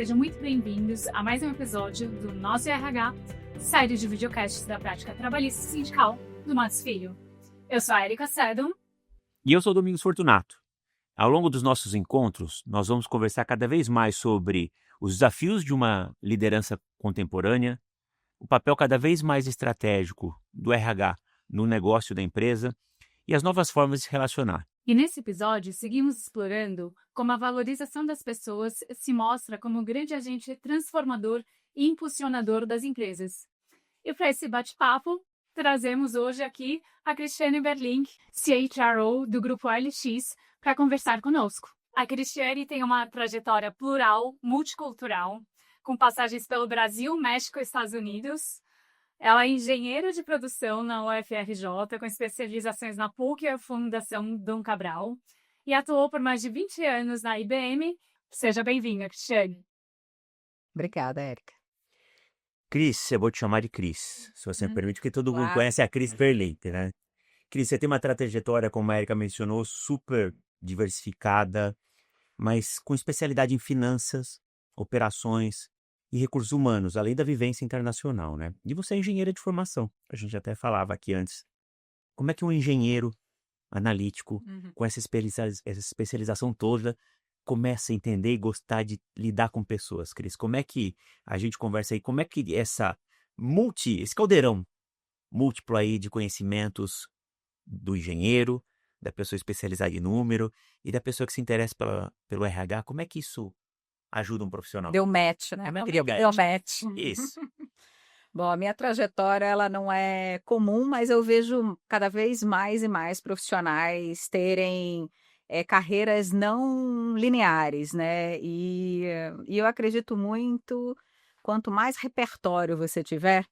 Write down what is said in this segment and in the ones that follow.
sejam muito bem-vindos a mais um episódio do Nosso RH, série de videocasts da prática trabalhista e sindical do Matos Filho. Eu sou a Erika Sedon. E eu sou o Domingos Fortunato. Ao longo dos nossos encontros, nós vamos conversar cada vez mais sobre os desafios de uma liderança contemporânea, o papel cada vez mais estratégico do RH no negócio da empresa e as novas formas de se relacionar. E nesse episódio, seguimos explorando como a valorização das pessoas se mostra como um grande agente transformador e impulsionador das empresas. E para esse bate-papo, trazemos hoje aqui a Cristiane Berlink, CHRO do Grupo OLX, para conversar conosco. A Cristiane tem uma trajetória plural, multicultural, com passagens pelo Brasil, México e Estados Unidos. Ela é engenheira de produção na UFRJ, com especializações na PUC e a Fundação Dom Cabral, e atuou por mais de 20 anos na IBM. Seja bem-vinda, Cristiane. Obrigada, Érica. Cris, eu vou te chamar de Cris, se você me permite, porque todo mundo Claro. conhece a Cris Berlink, né? Cris, você tem uma trajetória, como a Erika mencionou, super diversificada, mas com especialidade em finanças, operações e recursos humanos, além da vivência internacional, né? E você é engenheira de formação, a gente até falava aqui antes. Como é que um engenheiro analítico, com essa especialização toda, começa a entender e gostar de lidar com pessoas, Cris? Como é que a gente conversa aí? Como é que esse caldeirão múltiplo aí de conhecimentos do engenheiro, da pessoa especializada em número e da pessoa que se interessa pelo RH, como é que isso ajuda um profissional? Deu match, né? Deu match. Isso. Bom, a minha trajetória ela não é comum, mas eu vejo cada vez mais e mais profissionais terem carreiras não lineares, né? E eu acredito muito, quanto mais repertório você tiver,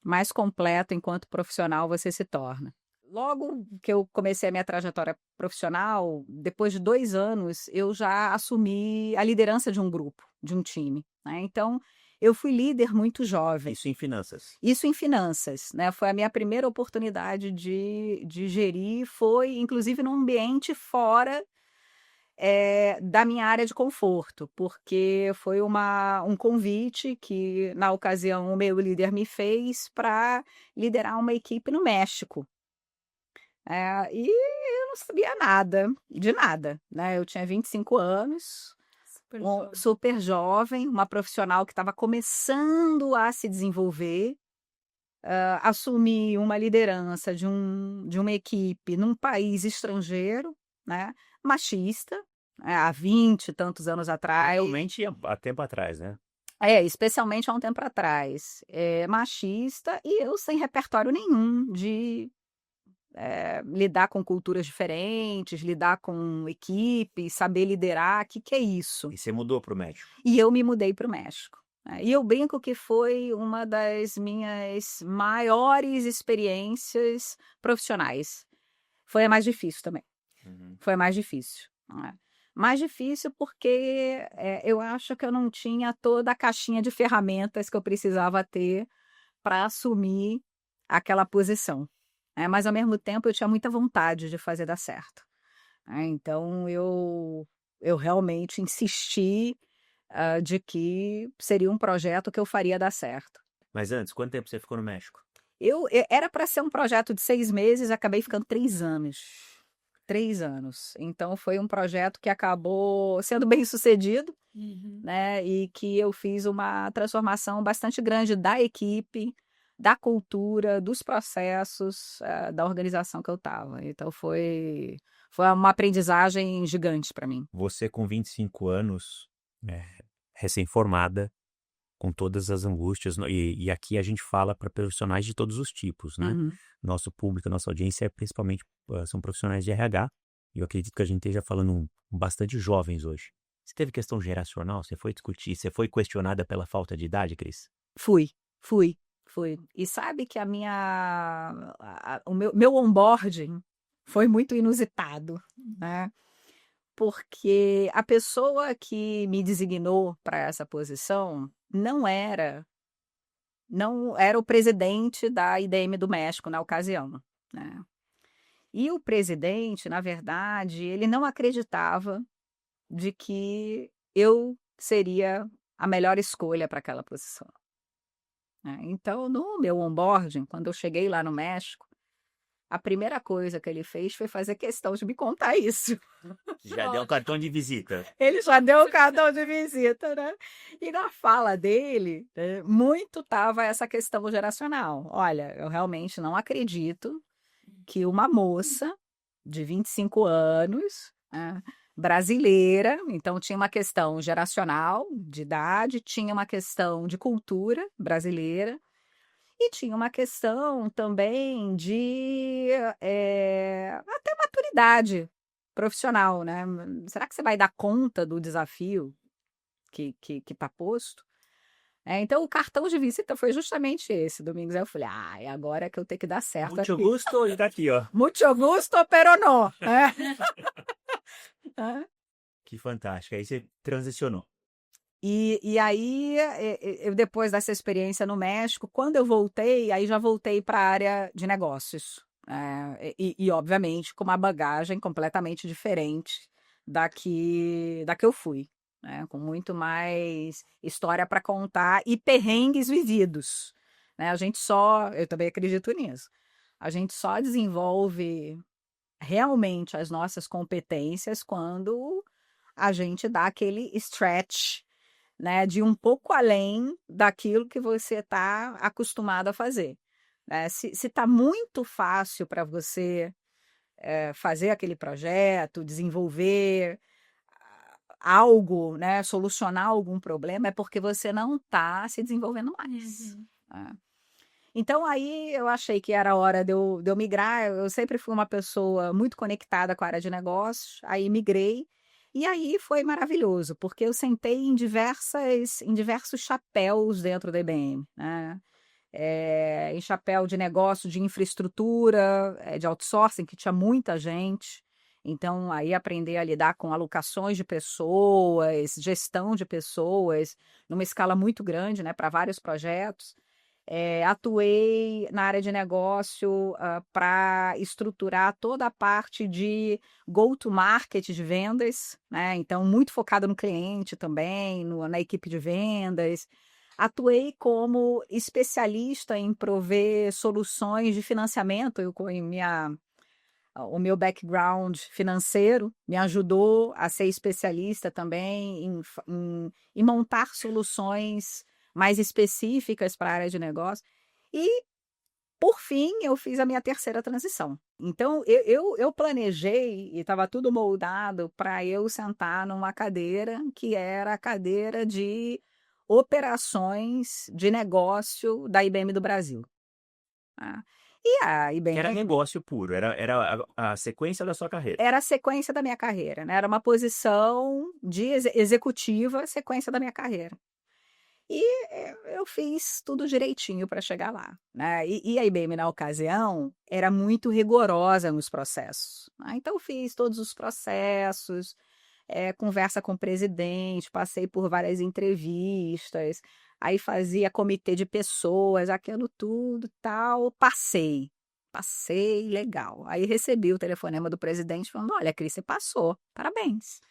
mais completo enquanto profissional você se torna. Logo que eu comecei a minha trajetória profissional, depois de 2 anos, eu já assumi a liderança de um grupo, de um time, né? Então, eu fui líder muito jovem. Isso em finanças. Isso em finanças, né? Foi a minha primeira oportunidade de gerir, foi inclusive num ambiente fora da minha área de conforto, porque foi um convite que, na ocasião, o meu líder me fez para liderar uma equipe no México. E eu não sabia nada, de nada, né? Eu tinha 25 anos, super jovem, uma profissional que estava começando a se desenvolver, assumi uma liderança de uma equipe num país estrangeiro, né? Machista, há 20 e tantos anos atrás. Realmente há tempo atrás, né? Especialmente há um tempo atrás. Machista e eu sem repertório nenhum de lidar com culturas diferentes, lidar com equipes, saber liderar, o que é isso? E você mudou para o México. E eu me mudei para o México. E eu brinco que foi uma das minhas maiores experiências profissionais. Foi a mais difícil também. Foi a mais difícil. Né? Mais difícil porque eu acho que eu não tinha toda a caixinha de ferramentas que eu precisava ter para assumir aquela posição. Mas, ao mesmo tempo, eu tinha muita vontade de fazer dar certo. Então, eu realmente insisti de que seria um projeto que eu faria dar certo. Mas antes, quanto tempo você ficou no México? Era para ser um projeto de 6 meses, acabei ficando 3 anos. 3 anos. Então, foi um projeto que acabou sendo bem sucedido, né? E que eu fiz uma transformação bastante grande da equipe, da cultura, dos processos, da organização que eu estava. Então, foi uma aprendizagem gigante para mim. Você com 25 anos, recém-formada, com todas as angústias, e aqui a gente fala para profissionais de todos os tipos, né? Nosso público, nossa audiência, principalmente, são profissionais de RH, e eu acredito que a gente esteja falando bastante jovens hoje. Você teve questão geracional? Você foi discutir? Você foi questionada pela falta de idade, Cris? Fui. E sabe que o meu onboarding foi muito inusitado, né? Porque a pessoa que me designou para essa posição não era o presidente da IDM do México na ocasião, né? E o presidente, na verdade, ele não acreditava de que eu seria a melhor escolha para aquela posição. Né? Então, no meu onboarding, quando eu cheguei lá no México, a primeira coisa que ele fez foi fazer questão de me contar isso. Já deu um cartão de visita. Ele já deu o cartão de visita, né? E na fala dele, né, muito estava essa questão geracional. Olha, eu realmente não acredito que uma moça de 25 anos, né, brasileira, então tinha uma questão geracional, de idade, tinha uma questão de cultura brasileira, e tinha uma questão também de até maturidade profissional, né? Será que você vai dar conta do desafio que está posto? Então, o cartão de visita foi justamente esse, Domingos. Aí eu falei, é agora que eu tenho que dar certo Muito aqui. gusto, e tá aqui, ó. Muito gusto, pero no. Que fantástico. Aí você transicionou. E aí, eu depois dessa experiência no México, quando eu voltei, aí já voltei para a área de negócios. E, obviamente, com uma bagagem completamente diferente da que eu fui. Né? Com muito mais história para contar e perrengues vividos. Né? Eu também acredito nisso, a gente só desenvolve realmente as nossas competências quando a gente dá aquele stretch, né, de um pouco além daquilo que você está acostumado a fazer. Né? Se está muito fácil para você fazer aquele projeto, desenvolver algo, né, solucionar algum problema, é porque você não está se desenvolvendo mais. Né? Então, aí eu achei que era hora de eu migrar. Eu sempre fui uma pessoa muito conectada com a área de negócios, aí migrei. E aí foi maravilhoso, porque eu sentei em diversos chapéus dentro da IBM. Né? Em chapéu de negócio, de infraestrutura, de outsourcing, que tinha muita gente. Então, aí aprender a lidar com alocações de pessoas, gestão de pessoas, numa escala muito grande, né, para vários projetos. Atuei na área de negócio para estruturar toda a parte de go-to-market de vendas, né? Então, muito focado no cliente também, na equipe de vendas. Atuei como especialista em prover soluções de financiamento. O meu background financeiro me ajudou a ser especialista também em montar soluções mais específicas para a área de negócio. E, por fim, eu fiz a minha terceira transição. Então, eu planejei e estava tudo moldado para eu sentar numa cadeira que era a cadeira de operações de negócio da IBM do Brasil. Tá? E a Que IBM era negócio puro, era a sequência da sua carreira. era a sequência da minha carreira, né? Era uma posição de executiva, sequência da minha carreira. E eu fiz tudo direitinho para chegar lá. Né? E a IBM, na ocasião, era muito rigorosa nos processos. Né? Então, eu fiz todos os processos, conversa com o presidente, passei por várias entrevistas, aí fazia comitê de pessoas, aquilo tudo tal, passei, legal. Aí recebi o telefonema do presidente falando, olha, Cris, você passou, parabéns.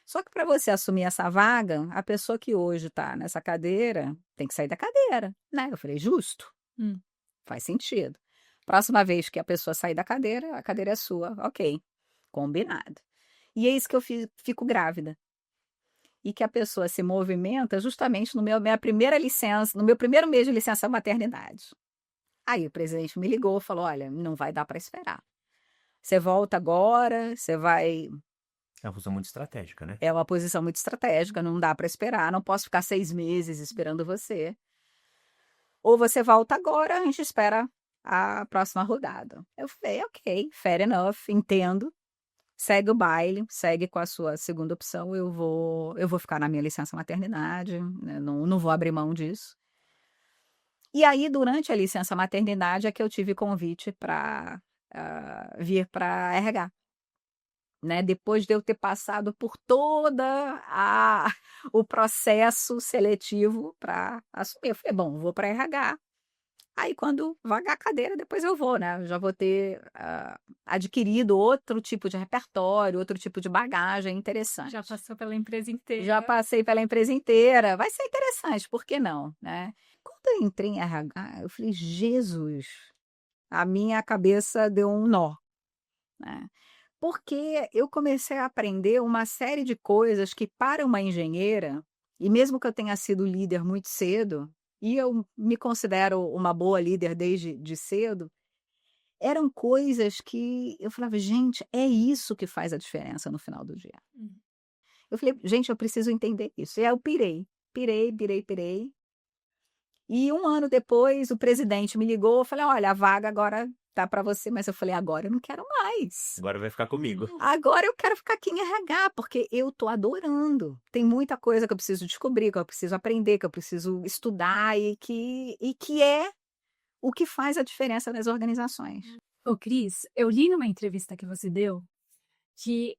Só que para você assumir essa vaga, a pessoa que hoje está nessa cadeira tem que sair da cadeira, né? Eu falei, justo, faz sentido. Próxima vez que a pessoa sair da cadeira, a cadeira é sua, ok, combinado. E é isso que eu fico grávida. E que a pessoa se movimenta justamente minha primeira licença, no meu primeiro mês de licença maternidade. Aí o presidente me ligou e falou, olha, não vai dar para esperar. Você volta agora, você vai... É uma função muito estratégica, né? É uma posição muito estratégica, não dá para esperar, não posso ficar 6 meses esperando você. Ou você volta agora, a gente espera a próxima rodada. Eu falei, ok, fair enough, entendo. Segue o baile, segue com a sua segunda opção, eu vou ficar na minha licença maternidade, né? Não vou abrir mão disso. E aí, durante a licença maternidade, é que eu tive convite para vir para RH. Né? Depois de eu ter passado por toda o processo seletivo para assumir. Eu falei, bom, vou para RH. Aí, quando vagar a cadeira, depois eu vou, né? Eu já vou ter adquirido outro tipo de repertório, outro tipo de bagagem interessante. Já passou pela empresa Já inteira. passei pela empresa inteira. Vai ser interessante, por que não, né? Quando eu entrei em RH, eu falei, Jesus, a minha cabeça deu um nó, né? Porque eu comecei a aprender uma série de coisas que, para uma engenheira, e mesmo que eu tenha sido líder muito cedo, e eu me considero uma boa líder desde de cedo, eram coisas que eu falava, gente, é isso que faz a diferença no final do dia. Hum. Eu falei, gente, eu preciso entender isso. E aí eu pirei. E um ano depois, o presidente me ligou, eu falei, olha, a vaga agora tá para você, mas eu falei, agora eu não quero mais. Agora vai ficar comigo. Agora eu quero ficar aqui em RH, porque eu tô adorando. Tem muita coisa que eu preciso descobrir, que eu preciso aprender, que eu preciso estudar e que é o que faz a diferença nas organizações. Ô, Cris, eu li numa entrevista que você deu que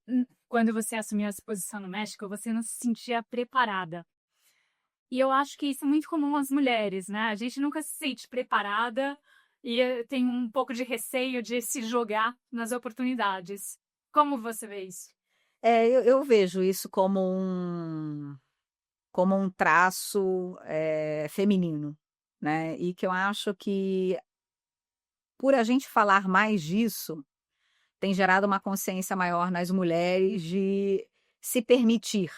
quando você assumiu essa posição no México, você não se sentia preparada. E eu acho que isso é muito comum às mulheres, né? A gente nunca se sente preparada e tem um pouco de receio de se jogar nas oportunidades. Como você vê isso? Eu vejo isso como um traço feminino, né? E que eu acho que, por a gente falar mais disso, tem gerado uma consciência maior nas mulheres de se permitir,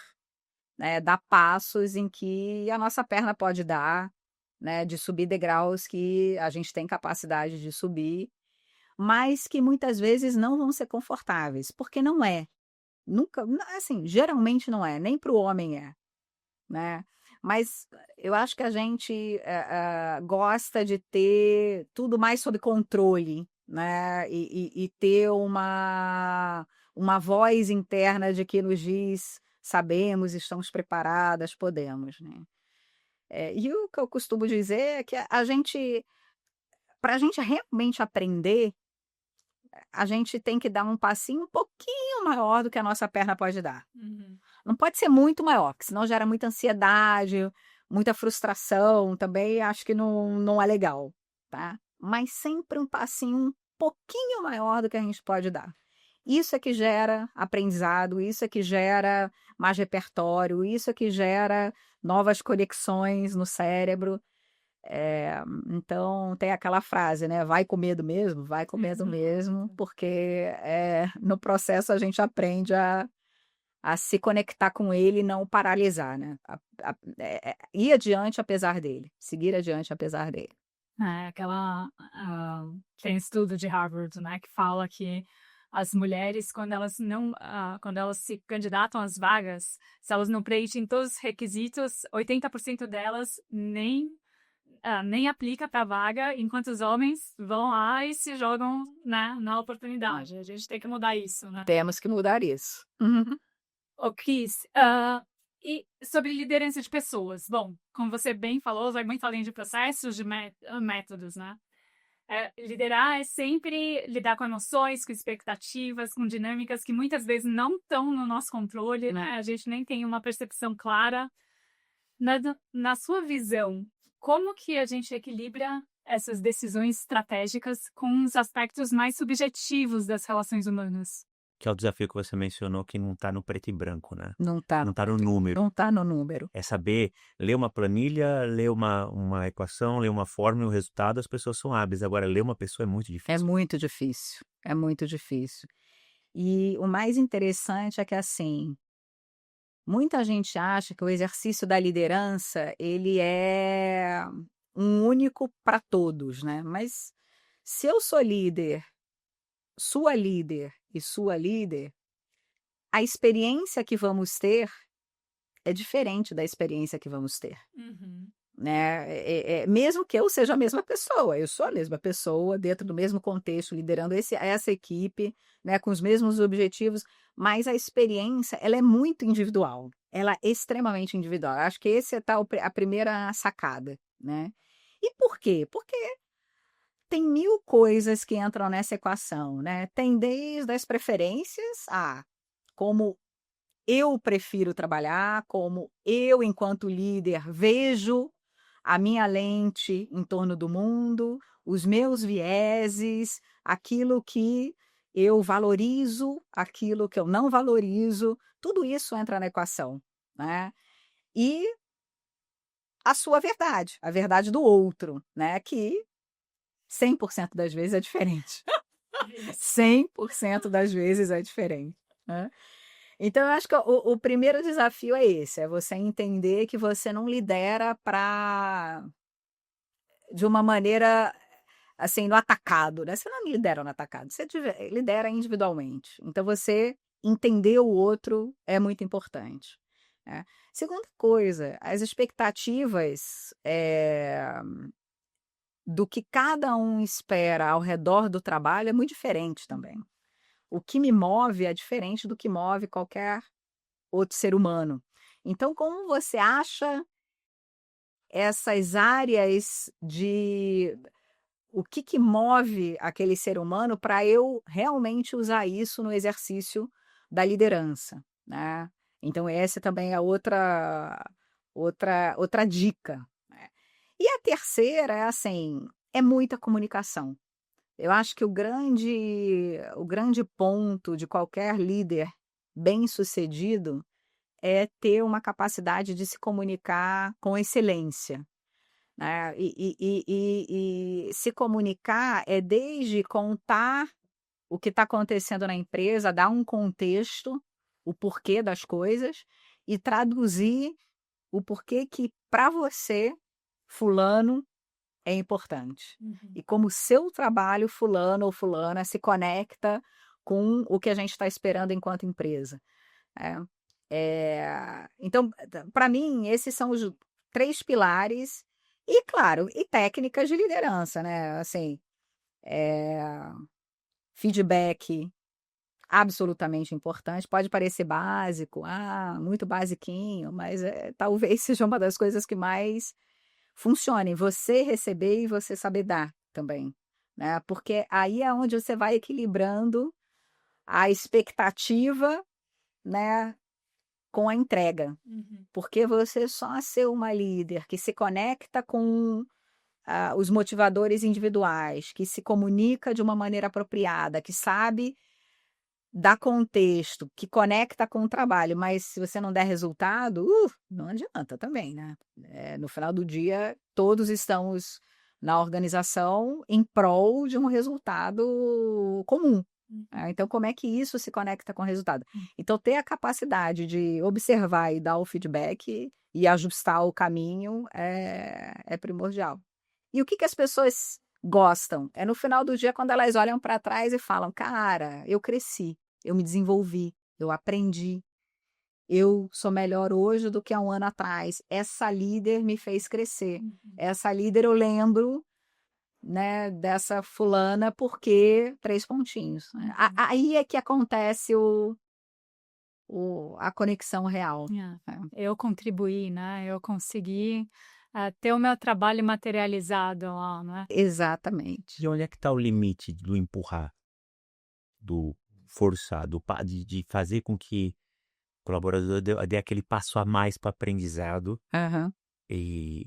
né? Dar passos em que a nossa perna pode dar, né? De subir degraus que a gente tem capacidade de subir, mas que muitas vezes não vão ser confortáveis, porque não é. Nunca, assim, geralmente não é, nem para o homem é, né? Mas eu acho que a gente gosta de ter tudo mais sob controle, né? E ter uma voz interna de que nos diz sabemos, estamos preparadas, podemos, né? E o que eu costumo dizer é que para a gente realmente aprender, a gente tem que dar um passinho um pouquinho maior do que a nossa perna pode dar. Uhum. Não pode ser muito maior, porque senão gera muita ansiedade, muita frustração, também acho que não é legal, tá? Mas sempre um passinho um pouquinho maior do que a gente pode dar. Isso é que gera aprendizado, isso é que gera mais repertório, isso é que gera novas conexões no cérebro. Então tem aquela frase, né? Vai com medo mesmo, vai com medo mesmo, porque no processo a gente aprende a se conectar com ele e não o paralisar, né? Ir adiante apesar dele, seguir adiante apesar dele. Tem estudo de Harvard, né, que fala que as mulheres, quando elas se candidatam às vagas, se elas não preenchem todos os requisitos, 80% delas nem aplica para a vaga, enquanto os homens vão lá e se jogam, né, na oportunidade. A gente tem que mudar isso, né? Temos que mudar isso. Uhum. Ô, Cris, e sobre liderança de pessoas? Bom, como você bem falou, vai muito além de processos, de métodos, né? Liderar é sempre lidar com emoções, com expectativas, com dinâmicas que muitas vezes não estão no nosso controle, né? A gente nem tem uma percepção clara. Na sua visão, como que a gente equilibra essas decisões estratégicas com os aspectos mais subjetivos das relações humanas? Que é o desafio que você mencionou, que não está no preto e branco, né? Não está Não está no número. Não está no número. É saber ler uma planilha, ler uma equação, ler uma fórmula e o resultado, as pessoas são hábeis. Agora, ler uma pessoa é muito É difícil. muito difícil, é muito difícil. E o mais interessante é que, assim, muita gente acha que o exercício da liderança, ele é um único para todos, né? Mas se eu sou líder e sua líder, a experiência que vamos ter é diferente da experiência que vamos ter. Uhum. Né? Mesmo que eu seja a mesma pessoa, eu sou a mesma pessoa, dentro do mesmo contexto, liderando essa equipe, né, com os mesmos objetivos, mas a experiência, ela é muito individual, ela é extremamente individual. Acho que esse é a primeira sacada, né? E por quê? Porque tem mil coisas que entram nessa equação, né? Tem desde as preferências a como eu prefiro trabalhar, como eu, enquanto líder, vejo a minha lente em torno do mundo, os meus vieses, aquilo que eu valorizo, aquilo que eu não valorizo, tudo isso entra na equação, né? E a sua verdade, a verdade do outro, né? Que 100% das vezes é diferente. 100% das vezes é diferente, né? Então, eu acho que o primeiro desafio é esse, é você entender que você não lidera de uma maneira, assim, no atacado, né? Você não lidera no atacado, você lidera individualmente. Então, você entender o outro é muito importante, né? Segunda coisa, as expectativas do que cada um espera ao redor do trabalho é muito diferente também. O que me move é diferente do que move qualquer outro ser humano. Então, como você acha essas áreas de o que move aquele ser humano para eu realmente usar isso no exercício da liderança, né? Então, essa também é outra dica, né? E a terceira é assim, é muita comunicação. Eu acho que o grande ponto de qualquer líder bem-sucedido é ter uma capacidade de se comunicar com excelência, né? E se comunicar é desde contar o que está acontecendo na empresa, dar um contexto, o porquê das coisas, e traduzir o porquê que, para você, fulano é importante. Uhum. E como o seu trabalho, fulano ou fulana, se conecta com o que a gente está esperando enquanto empresa, né? Então, para mim, esses são os 3 pilares e, claro, e técnicas de liderança, né, assim, feedback absolutamente importante, pode parecer básico, muito basiquinho, mas, talvez seja uma das coisas que mais funcionem, você receber e você saber dar também, né, porque aí é onde você vai equilibrando a expectativa, né, com a entrega. Uhum. Porque você só ser uma líder que se conecta com os motivadores individuais, que se comunica de uma maneira apropriada, que sabe dar contexto, que conecta com o trabalho, mas se você não der resultado, não adianta também, né? No final do dia, todos estamos na organização em prol de um resultado comum. Uhum. Então, como é que isso se conecta com o resultado? Hum. Então, ter a capacidade de observar e dar o feedback e ajustar o caminho é primordial. E o que as pessoas gostam? É no final do dia quando elas olham para trás e falam: cara, eu cresci, eu me desenvolvi, eu aprendi, eu sou melhor hoje do que há um ano atrás. Essa líder me fez crescer. Uhum. Essa líder eu lembro, né, dessa fulana porque 3 pontinhos, né? Uhum. Aí é que acontece a conexão real. Eu contribuí, né? Eu consegui ter o meu trabalho materializado lá, né? Exatamente. E onde é que está o limite do empurrar, do forçar, de fazer com que o colaborador dê aquele passo a mais para aprendizado Aham. e,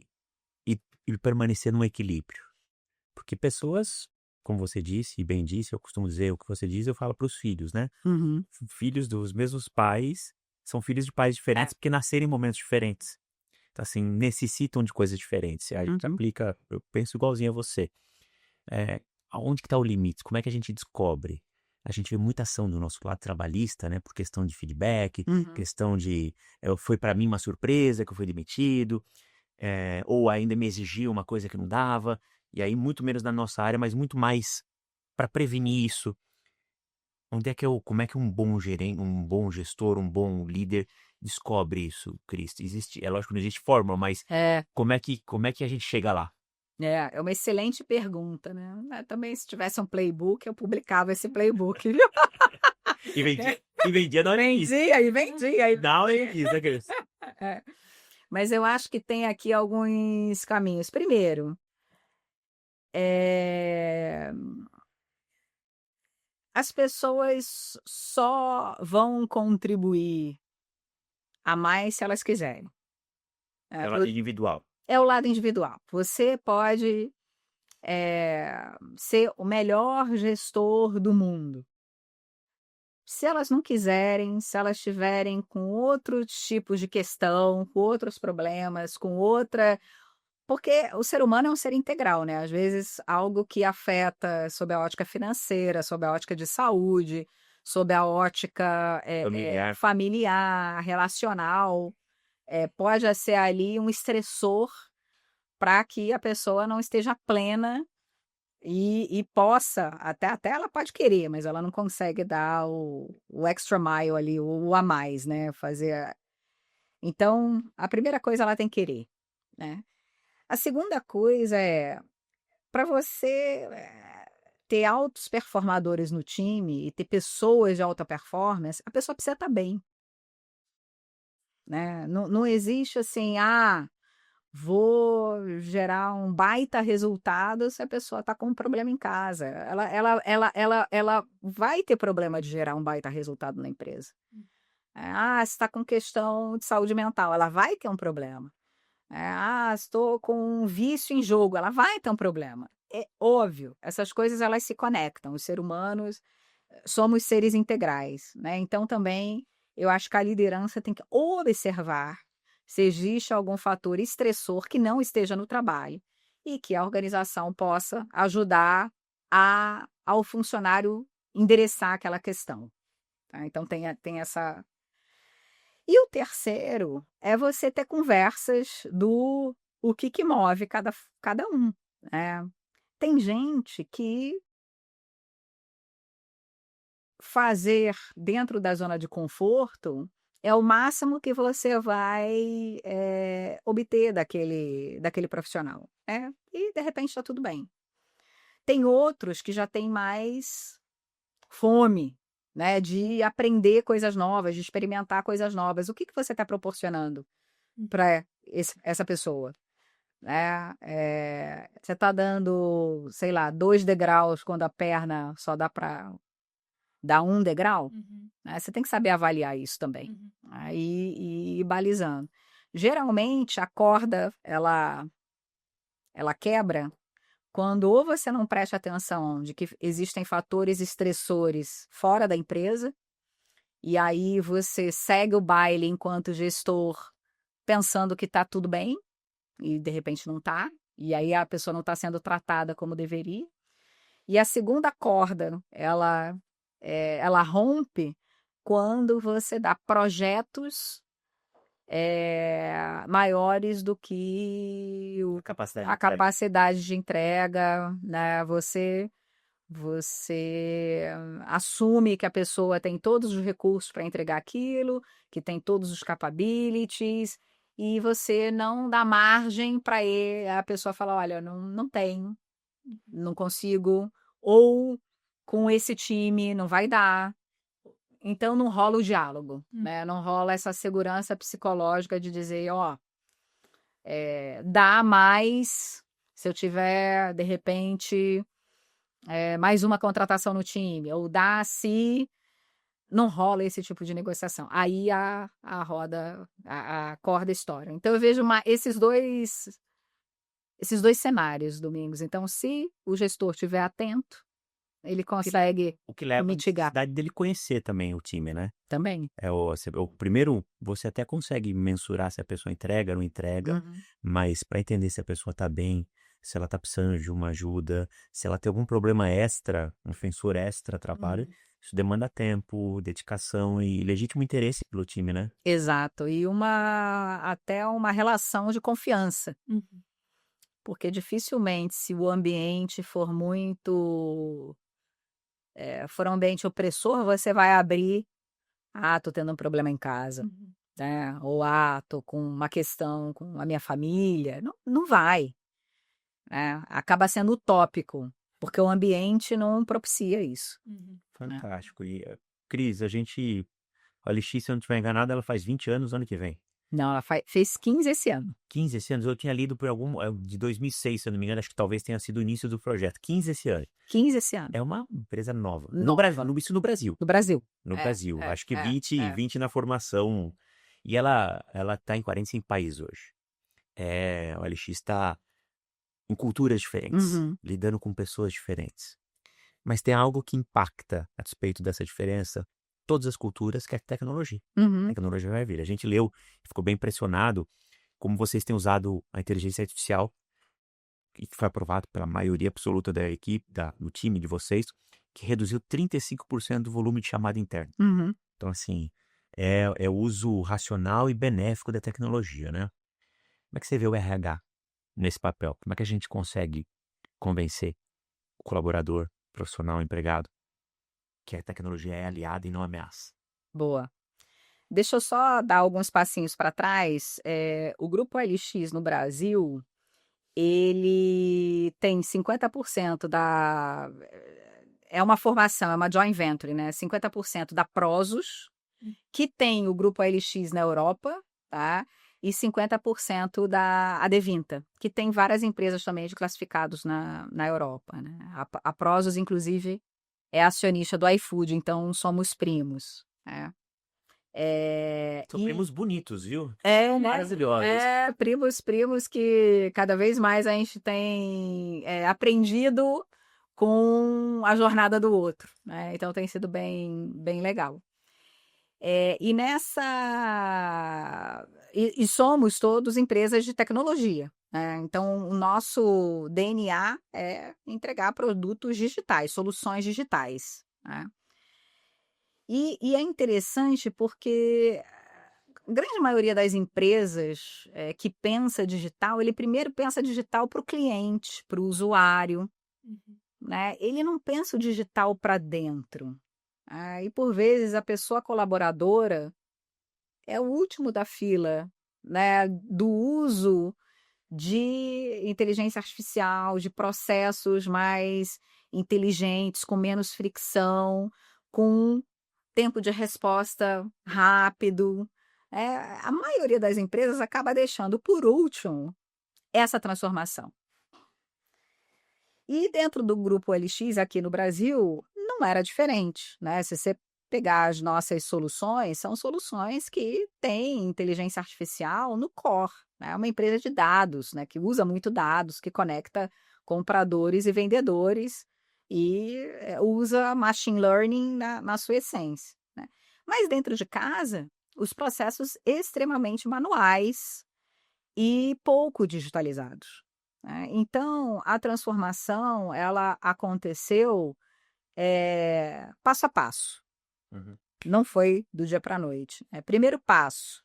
e permanecer num equilíbrio? Porque pessoas, como você disse e bem disse, eu costumo dizer o que você diz, eu falo para os filhos, né? Uhum. Filhos dos mesmos pais são filhos de pais diferentes porque nasceram em momentos diferentes. Então, assim, necessitam de coisas diferentes. A gente Uhum. aplica, eu penso igualzinho a você. Aonde que está o limite? Como é que a gente descobre? A gente vê muita ação do nosso lado trabalhista, né? Por questão de feedback, Uhum. questão de foi para mim uma surpresa que eu fui demitido, ou ainda me exigiu uma coisa que não dava, e aí muito menos na nossa área, mas muito mais para prevenir isso. Como é que um bom gerente, um bom gestor, um bom líder descobre isso, Cris? É lógico que não existe fórmula, mas É, como é que a gente chega lá? é uma excelente pergunta, né? Também se tivesse um playbook, eu publicava esse playbook, viu? E vendia na hora que quis. Vendia e vendia. Na hora que quis, né, Cris? É. Mas eu acho que tem aqui alguns caminhos. Primeiro, as pessoas só vão contribuir a mais se elas quiserem. Ela individual. é o lado individual. Você pode ser o melhor gestor do mundo. Se elas não quiserem, se elas estiverem com outros tipos de questão, com outros problemas, com outra. Porque o ser humano é um ser integral, né? Às vezes, algo que afeta sob a ótica financeira, sob a ótica de saúde, sob a ótica Familiar. familiar, relacional, pode ser ali um estressor para que a pessoa não esteja plena e possa, até ela pode querer, mas ela não consegue dar o extra mile ali, o a mais, né? Então, a primeira coisa ela tem que querer, né? A segunda coisa é, para você ter altos performadores no time e ter pessoas de alta performance, a pessoa precisa estar bem, né? Não existe assim, vou gerar um baita resultado se a pessoa está com um problema em casa. Ela vai ter problema de gerar um baita resultado na empresa. Se está com questão de saúde mental, ela vai ter um problema. Estou com um vício em jogo, ela vai ter um problema. É óbvio, essas coisas elas se conectam. Os seres humanos somos seres integrais, né? Então também eu acho que a liderança tem que observar se existe algum fator estressor que não esteja no trabalho e que a organização possa ajudar ao funcionário endereçar aquela questão, tá? Então tem essa. E o terceiro é você ter conversas do o que move cada um, né? Tem gente que fazer dentro da zona de conforto é o máximo que você vai obter daquele profissional, né? E de repente está tudo bem. Tem outros que já têm mais fome, né? De aprender coisas novas, de experimentar coisas novas. O que você está proporcionando para essa pessoa? Você está dando, sei lá, 2 degraus quando a perna só dá para dar 1 degrau? Né? Você tem que saber avaliar isso também. Aí e ir balizando. Geralmente a corda ela quebra quando ou você não presta atenção de que existem fatores estressores fora da empresa, e aí você segue o baile enquanto gestor pensando que está tudo bem, e de repente não está, e aí a pessoa não está sendo tratada como deveria. E a segunda corda, ela rompe quando você dá projetos maiores do que a capacidade de entrega, né? Você assume que a pessoa tem todos os recursos para entregar aquilo, que tem todos os capabilities, e você não dá margem para a pessoa falar, olha, não tenho, não consigo, ou com esse time não vai dar. Então não rola o diálogo, né? Não rola essa segurança psicológica de dizer, dá mais se eu tiver, de repente, mais uma contratação no time, ou dá se não rola esse tipo de negociação. Aí a corda estoura. Então eu vejo esses dois cenários, Domingos. Então, se o gestor estiver atento, ele consegue O que leva a mitigar necessidade dele conhecer também o time, né? também. O primeiro, você até consegue mensurar se a pessoa entrega ou não entrega, mas para entender se a pessoa está bem, se ela está precisando de uma ajuda, se ela tem algum problema extra, um fensor extra trabalho, isso demanda tempo, dedicação e legítimo interesse pelo time, né? Exato. E até uma relação de confiança. Porque dificilmente, se o ambiente for um ambiente opressor, você vai abrir, tô tendo um problema em casa, né? Ou tô com uma questão com a minha família. Não vai, né? Acaba sendo utópico, porque o ambiente não propicia isso. Fantástico. E, Cris, a LX, se eu não estiver enganado, ela faz 20 anos ano que vem. Não, ela fez 15 esse ano. 15 esse ano? Eu tinha lido por de 2006, se eu não me engano, acho que talvez tenha sido o início do projeto. 15 esse ano. 15 esse ano. É uma empresa nova. No Brasil, isso no Brasil. No Brasil. No Brasil. Acho que 20 na formação. E ela tá em 45 países hoje. O OLX está em culturas diferentes, Uhum. lidando com pessoas diferentes. Mas tem algo que impacta a despeito dessa diferença, todas as culturas, que é a tecnologia. A Uhum. tecnologia vai vir. A gente leu e ficou bem impressionado como vocês têm usado a inteligência artificial, e que foi aprovado pela maioria absoluta da equipe, do time de vocês, que reduziu 35% do volume de chamada interna. Uhum. Então, assim, é o uso racional e benéfico da tecnologia, né? Como é que você vê o RH nesse papel? Como é que a gente consegue convencer o colaborador, profissional, empregado, que a tecnologia é aliada e não ameaça? Boa. Deixa eu só dar alguns passinhos para trás. O Grupo OLX no Brasil, ele tem 50% da... É uma formação, é uma joint venture, né? 50% da Prosus, que tem o Grupo OLX na Europa, tá? E 50% da Adevinta, que tem várias empresas também de classificados na Europa, né? A Prosus, inclusive, é acionista do iFood, então somos primos, né? São primos bonitos, viu? Né? Maravilhosos. Primos que cada vez mais a gente tem aprendido com a jornada do outro, né? Então tem sido bem legal. E somos todos empresas de tecnologia, né? Então o nosso DNA é entregar produtos digitais, soluções digitais, né? E é interessante porque a grande maioria das empresas que pensa digital, ele primeiro pensa digital para o cliente, para o usuário, Uhum. né? Ele não pensa o digital para dentro. E por vezes a pessoa colaboradora é o último da fila, né? Do uso de inteligência artificial, de processos mais inteligentes, com menos fricção, com tempo de resposta rápido. A maioria das empresas acaba deixando por último essa transformação. E dentro do Grupo OLX aqui no Brasil, não era diferente, né? Se você pegar as nossas soluções, são soluções que têm inteligência artificial no core, né? É uma empresa de dados, né? Que usa muito dados, que conecta compradores e vendedores e usa machine learning na sua essência, né? Mas dentro de casa, os processos extremamente manuais e pouco digitalizados, né? Então, a transformação, ela aconteceu passo a passo. Uhum. Não foi do dia para a noite. Primeiro passo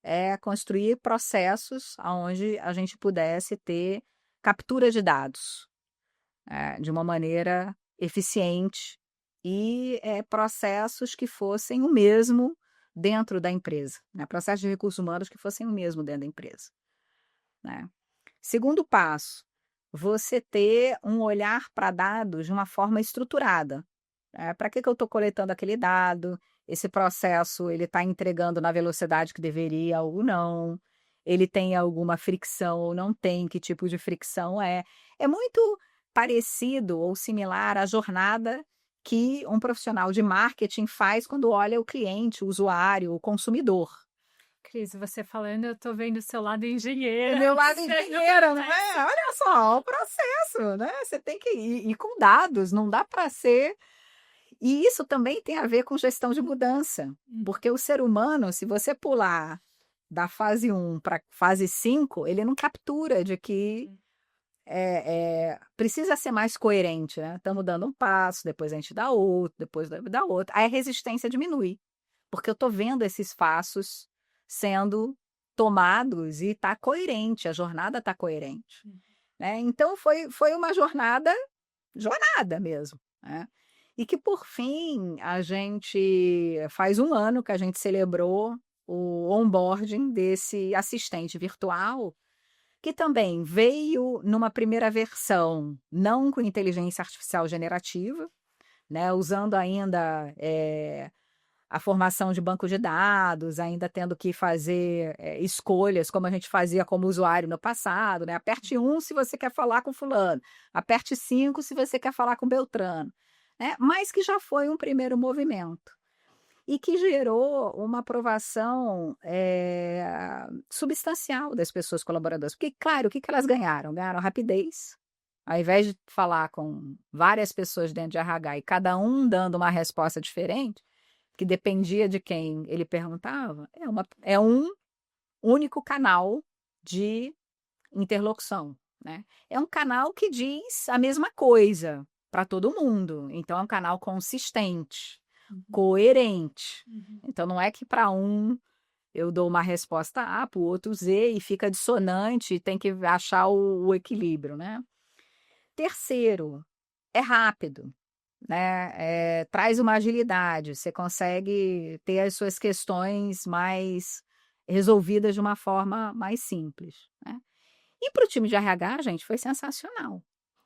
é construir processos onde a gente pudesse ter captura de dados de uma maneira eficiente e processos que fossem o mesmo dentro da empresa, né? Processos de recursos humanos que fossem o mesmo dentro da empresa, né? Segundo passo, você ter um olhar para dados de uma forma estruturada. Para que eu estou coletando aquele dado? Esse processo ele está entregando na velocidade que deveria ou não? Ele tem alguma fricção ou não tem? Que tipo de fricção é? É muito parecido ou similar à jornada que um profissional de marketing faz quando olha o cliente, o usuário, o consumidor. Cris, você falando, eu tô vendo o seu lado É engenheira. meu lado engenheiro, não é? Olha só, o processo, né? Você tem que ir com dados, não dá para ser. E isso também tem a ver com gestão de mudança, porque o ser humano, se você pular da fase 1 para fase 5, ele não captura de que precisa ser mais coerente, né? Estamos dando um passo, depois a gente dá outro, depois dá outro. Aí a resistência diminui, porque eu estou vendo esses passos sendo tomados e está coerente, a jornada está coerente, né? Então foi uma jornada mesmo, né? E que por fim a gente faz 1 ano que a gente celebrou o onboarding desse assistente virtual, que também veio numa primeira versão não com inteligência artificial generativa, né? Usando ainda a formação de banco de dados, ainda tendo que fazer escolhas, como a gente fazia como usuário no passado, né? Aperte 1 se você quer falar com fulano, aperte 5 se você quer falar com Beltrano, né? Mas que já foi um primeiro movimento. e que gerou uma aprovação substancial das pessoas colaboradoras. Porque, claro, o que elas ganharam? Ganharam rapidez. Ao invés de falar com várias pessoas dentro de RH e cada um dando uma resposta diferente, que dependia de quem ele perguntava, é um único canal de interlocução, né? É um canal que diz a mesma coisa para todo mundo. Então, é um canal consistente, coerente. Então, não é que para um eu dou uma resposta A, para o outro Z, e fica dissonante, e tem que achar o equilíbrio, né? Terceiro, é rápido, né? Traz uma agilidade, você consegue ter as suas questões mais resolvidas de uma forma mais simples, né? E para o time de RH, gente, foi sensacional.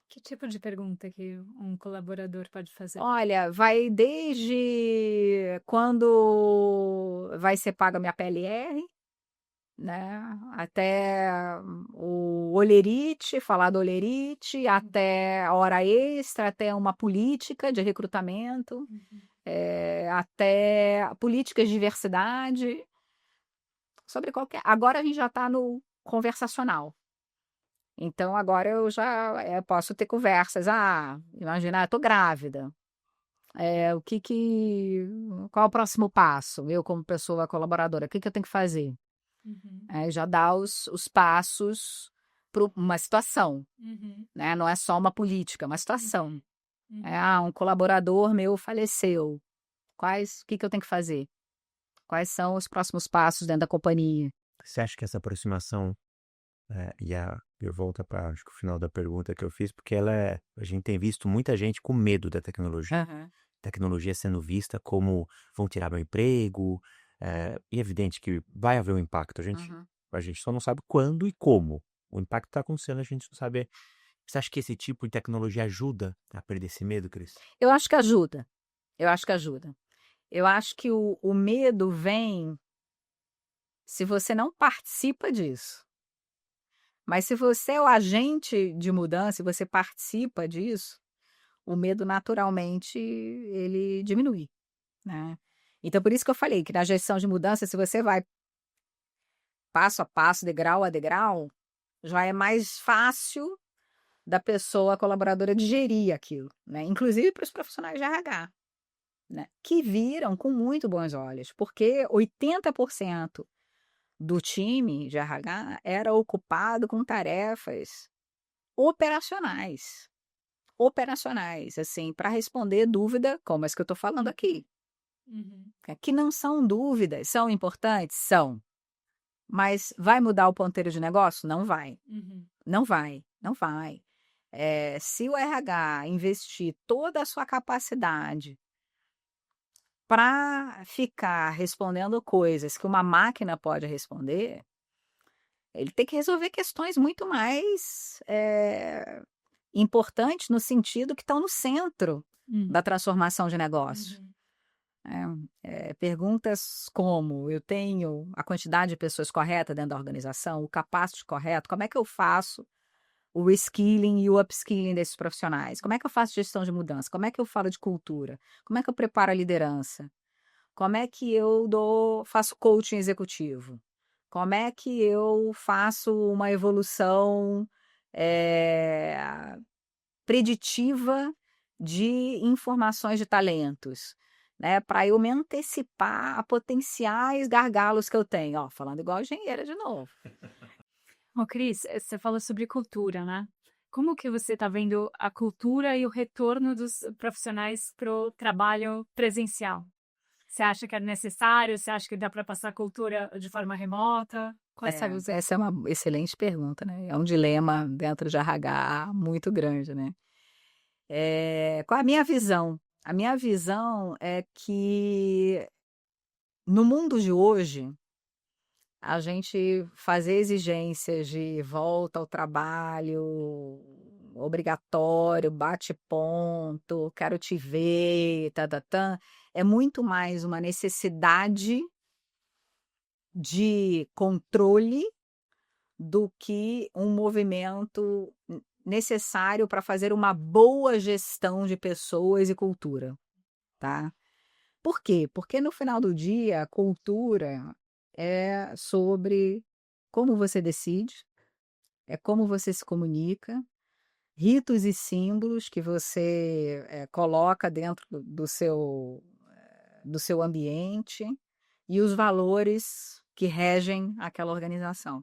Que tipo de pergunta que um colaborador pode fazer? Olha, vai desde quando vai ser paga a minha PLR, né? Até o olerite, falar do olerite, até a hora extra, até uma política de recrutamento, até políticas de diversidade, sobre qualquer. Agora a gente já está no conversacional. Então agora eu já posso ter conversas. Imagina, eu tô grávida. Qual é o próximo passo? Eu, como pessoa colaboradora, o que eu tenho que fazer? Já dá os passos para uma situação, né? Não é só uma política, é uma situação. Um colaborador meu faleceu. O que eu tenho que fazer? Quais são os próximos passos dentro da companhia? Você acha que essa aproximação, eu volto para acho que o final da pergunta que eu fiz, porque a gente tem visto muita gente com medo da tecnologia. Aham. Tecnologia sendo vista como vão tirar meu emprego, e é evidente que vai haver um impacto, Uhum. a gente só não sabe quando e como. O impacto está acontecendo, a gente não sabe. Você acha que esse tipo de tecnologia ajuda a perder esse medo, Cris? Eu acho que ajuda. Eu acho que ajuda. Eu acho que o medo vem se você não participa disso. Mas se você é o agente de mudança, se você participa disso, o medo naturalmente ele diminui, né? Então por isso que eu falei que na gestão de mudança, se você vai passo a passo, degrau a degrau, já é mais fácil da pessoa colaboradora digerir aquilo, né? Inclusive para os profissionais de RH, né? Que viram com muito bons olhos, porque 80% do time de RH era ocupado com tarefas operacionais. Operacionais, assim, para responder dúvida como as que eu estou falando aqui. Que não são dúvidas, são importantes? São. Mas vai mudar o ponteiro de negócio? Não vai. Não vai, não vai. Se o RH investir toda a sua capacidade para ficar respondendo coisas que uma máquina pode responder, ele tem que resolver questões muito mais importantes no sentido que estão no centro da transformação de negócio. Perguntas como: eu tenho a quantidade de pessoas correta dentro da organização, o capacity correto, como é que eu faço o reskilling e o upskilling desses profissionais? Como é que eu faço gestão de mudança? Como é que eu falo de cultura? Como é que eu preparo a liderança? Como é que eu faço coaching executivo? Como é que eu faço uma evolução preditiva de informações de talentos, né? Para eu me antecipar a potenciais gargalos que eu tenho. Ó, falando igual engenheira de novo. Ô, Cris, você falou sobre cultura, né? Como que você está vendo a cultura e o retorno dos profissionais para o trabalho presencial? Você acha que é necessário? Você acha que dá para passar cultura de forma remota? Essa é uma excelente pergunta, né? É um dilema dentro de RH muito grande, né? Qual a minha visão? A minha visão é que no mundo de hoje, a gente fazer exigências de volta ao trabalho obrigatório, bate ponto, quero te ver, é muito mais uma necessidade de controle do que um movimento necessário para fazer uma boa gestão de pessoas e cultura, tá? Por quê? Porque no final do dia, a cultura é sobre como você decide, é como você se comunica, ritos e símbolos que você coloca dentro do seu ambiente e os valores que regem aquela organização.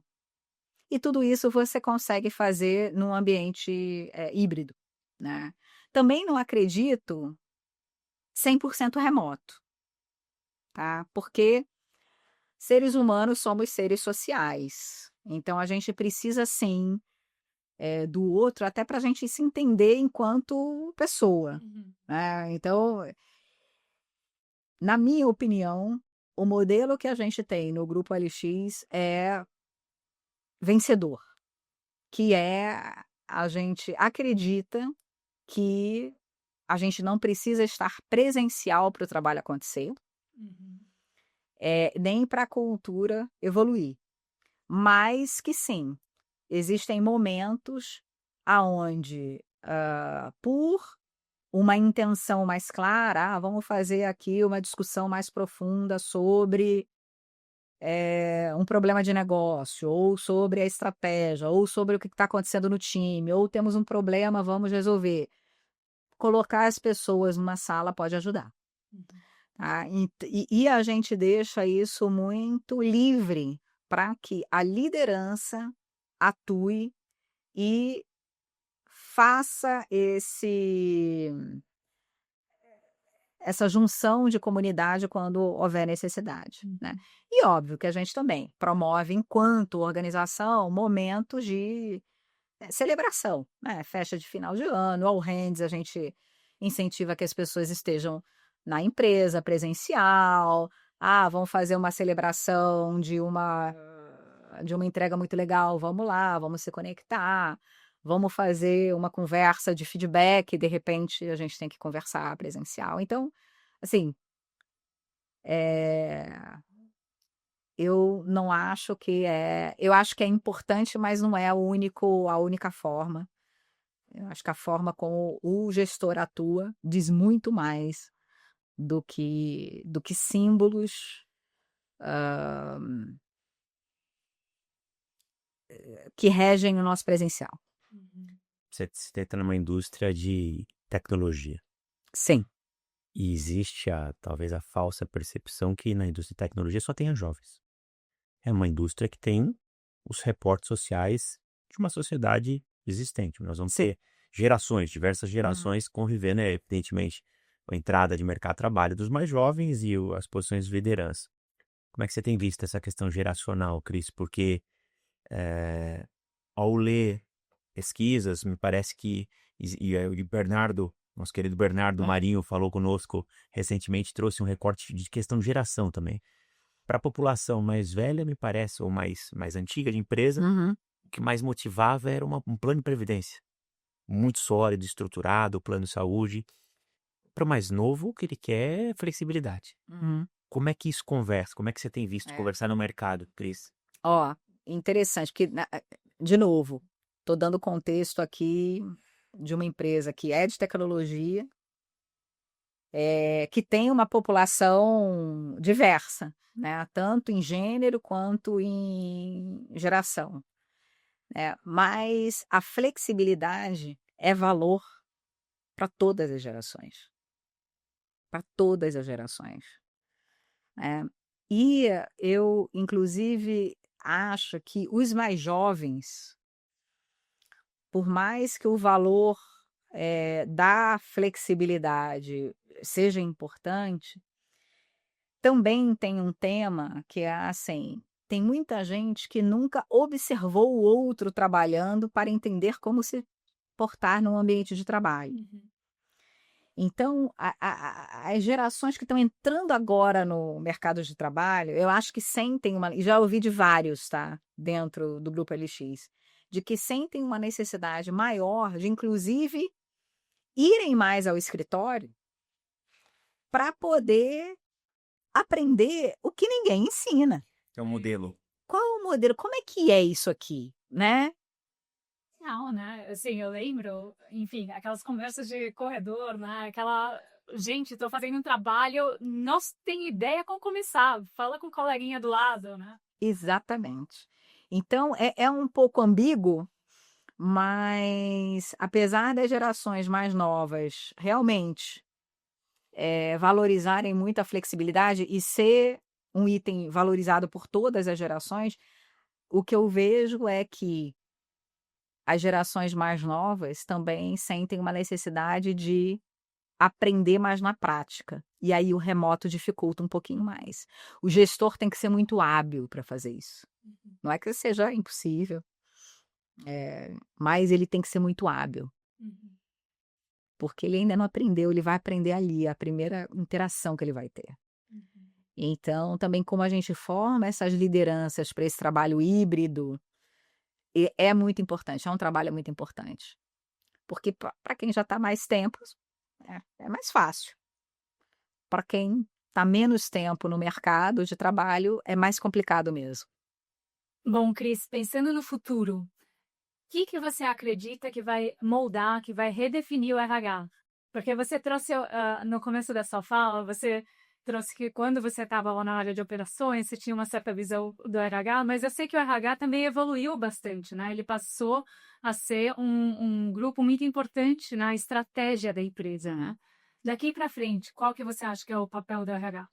E tudo isso você consegue fazer num ambiente híbrido, né? Também não acredito 100% remoto, tá? Porque seres humanos somos seres sociais. Então a gente precisa sim do outro até para a gente se entender enquanto pessoa, né? Então, na minha opinião, o modelo que a gente tem no Grupo LX é vencedor, que é a gente acredita que a gente não precisa estar presencial para o trabalho acontecer, nem para a cultura evoluir, mas que sim, existem momentos aonde, por uma intenção mais clara, vamos fazer aqui uma discussão mais profunda sobre um problema de negócio, ou sobre a estratégia, ou sobre o que está acontecendo no time, ou temos um problema, vamos resolver. Colocar as pessoas numa sala pode ajudar. Tá? E a gente deixa isso muito livre para que a liderança atue e faça essa junção de comunidade quando houver necessidade, né? E óbvio que a gente também promove, enquanto organização, momentos de celebração, né? Festa de final de ano, all hands, a gente incentiva que as pessoas estejam na empresa, presencial. Vamos fazer uma celebração de uma entrega muito legal, vamos lá, vamos se conectar. Vamos fazer uma conversa de feedback, de repente a gente tem que conversar presencial. Então, assim, eu não acho que eu acho que é importante, mas não é a única forma. Eu acho que a forma como o gestor atua diz muito mais do que símbolos que regem o nosso presencial. Você está numa indústria de tecnologia. Sim. E existe talvez a falsa percepção que na indústria de tecnologia só tenha jovens. É uma indústria que tem os reportes sociais de uma sociedade existente. Nós vamos ter gerações, diversas gerações convivendo, evidentemente, com a entrada de mercado de trabalho dos mais jovens e as posições de liderança. Como é que você tem visto essa questão geracional, Cris? Porque ao ler pesquisas, me parece que o Bernardo, nosso querido Bernardo Marinho, falou conosco recentemente, trouxe um recorte de questão de geração também. Para a população mais velha, me parece, ou mais antiga de empresa, o que mais motivava era um plano de previdência muito sólido, estruturado, plano de saúde. Para o mais novo, o que ele quer é flexibilidade. Como é que isso conversa? Como é que você tem visto conversar no mercado, Cris? Interessante, que, de novo, estou dando contexto aqui de uma empresa que é de tecnologia, que tem uma população diversa, né? Tanto em gênero quanto em geração. Mas a flexibilidade é valor para todas as gerações. Para todas as gerações. E eu, inclusive, acho que os mais jovens, por mais que o valor da flexibilidade seja importante, também tem um tema que é assim, tem muita gente que nunca observou o outro trabalhando para entender como se portar num ambiente de trabalho. Então, as gerações que estão entrando agora no mercado de trabalho, eu acho que sentem e já ouvi de vários, tá, dentro do Grupo LX, de que sentem uma necessidade maior de, inclusive, irem mais ao escritório para poder aprender o que ninguém ensina. É um modelo. Qual é o modelo? Como é que é isso aqui, né? Não, né? Assim, eu lembro, enfim, aquelas conversas de corredor, né? Aquela gente, estou fazendo um trabalho, não tenho ideia como começar. Fala com o coleguinha do lado, né? Exatamente. Então, é um pouco ambíguo, mas apesar das gerações mais novas realmente valorizarem muito a flexibilidade e ser um item valorizado por todas as gerações, o que eu vejo é que as gerações mais novas também sentem uma necessidade de aprender mais na prática. E aí o remoto dificulta um pouquinho mais. O gestor tem que ser muito hábil para fazer isso. Não é que seja impossível, mas ele tem que ser muito hábil, Uhum. porque ele ainda não aprendeu, ele vai aprender ali, a primeira interação que ele vai ter. Uhum. Então, também como a gente forma essas lideranças para esse trabalho híbrido, é muito importante, é um trabalho muito importante. Porque para quem já está mais tempo, é mais fácil. Para quem está menos tempo no mercado de trabalho, é mais complicado mesmo. Bom, Cris, pensando no futuro, o que você acredita que vai moldar, que vai redefinir o RH? Porque você trouxe, no começo da sua fala, você trouxe que quando você estava lá na área de operações, você tinha uma certa visão do RH, mas eu sei que o RH também evoluiu bastante, né? Ele passou a ser um grupo muito importante na estratégia da empresa, né? Daqui para frente, qual que você acha que é o papel do RH?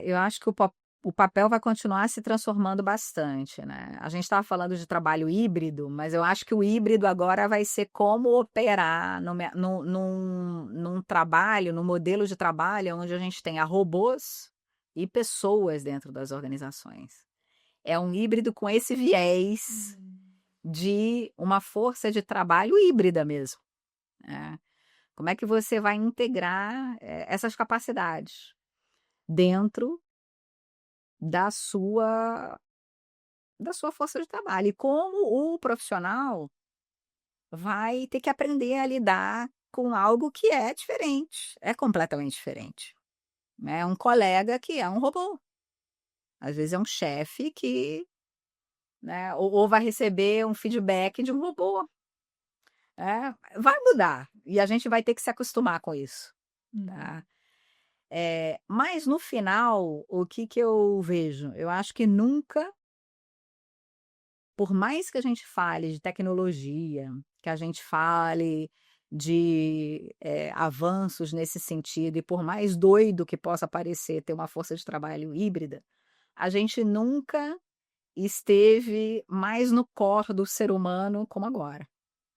Eu acho que o papel vai continuar se transformando bastante, né? A gente estava falando de trabalho híbrido, mas eu acho que o híbrido agora vai ser como operar num trabalho, num modelo de trabalho onde a gente tenha robôs e pessoas dentro das organizações. É um híbrido com esse viés de uma força de trabalho híbrida mesmo, né? Como é que você vai integrar essas capacidades dentro da sua força de trabalho? E como o profissional vai ter que aprender a lidar com algo que é diferente, é completamente diferente, né? Um colega que é um robô, às vezes é um chefe que, né, ou vai receber um feedback de um robô. Vai mudar, e a gente vai ter que se acostumar com isso, tá? Mas no final, o que eu vejo? Eu acho que nunca, por mais que a gente fale de tecnologia, que a gente fale de avanços nesse sentido, e por mais doido que possa parecer ter uma força de trabalho híbrida, a gente nunca esteve mais no core do ser humano como agora.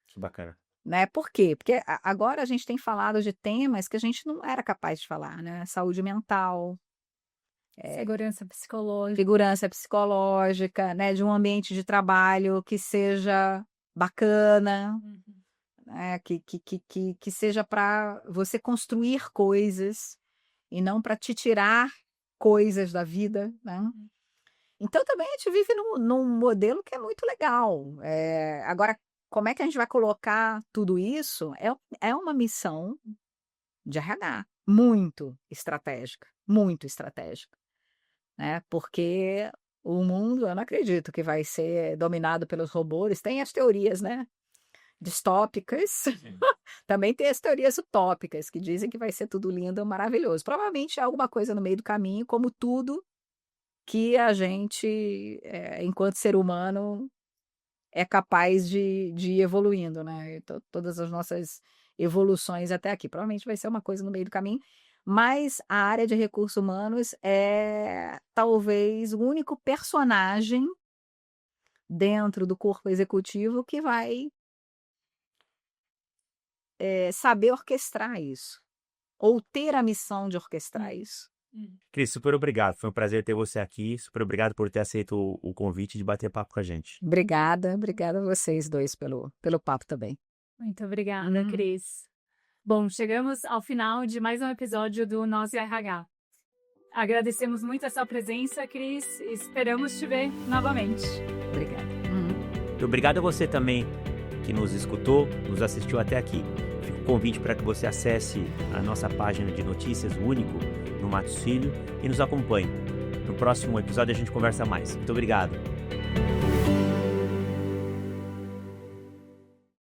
Que bacana. Né? Por quê? Porque agora a gente tem falado de temas que a gente não era capaz de falar, né? Saúde mental, segurança psicológica, né? De um ambiente de trabalho que seja bacana, né? Que seja para você construir coisas e não para te tirar coisas da vida, né? Então também a gente vive num modelo que é muito legal. Agora, como é que a gente vai colocar tudo isso? É uma missão de RH muito estratégica, né? Porque o mundo, eu não acredito que vai ser dominado pelos robôs. Tem as teorias, né, distópicas, também tem as teorias utópicas, que dizem que vai ser tudo lindo, maravilhoso. Provavelmente é alguma coisa no meio do caminho, como tudo que a gente, enquanto ser humano, é capaz de ir evoluindo, né? Todas as nossas evoluções até aqui. Provavelmente vai ser uma coisa no meio do caminho, mas a área de recursos humanos é talvez o único personagem dentro do corpo executivo que vai saber orquestrar isso, ou ter a missão de orquestrar isso. Cris, super obrigado. Foi um prazer ter você aqui. Super obrigado por ter aceito o convite de bater papo com a gente. Obrigada a vocês dois pelo papo também. Muito obrigada, Cris. Bom, chegamos ao final de mais um episódio do Nós e RH. Agradecemos muito a sua presença, Cris, e esperamos te ver novamente. Obrigada. E obrigado a você também que nos escutou, nos assistiu até aqui. Fica o convite para que você acesse a nossa página de notícias, o Único, no Matos Filho, e nos acompanhe. No próximo episódio a gente conversa mais. Muito obrigado.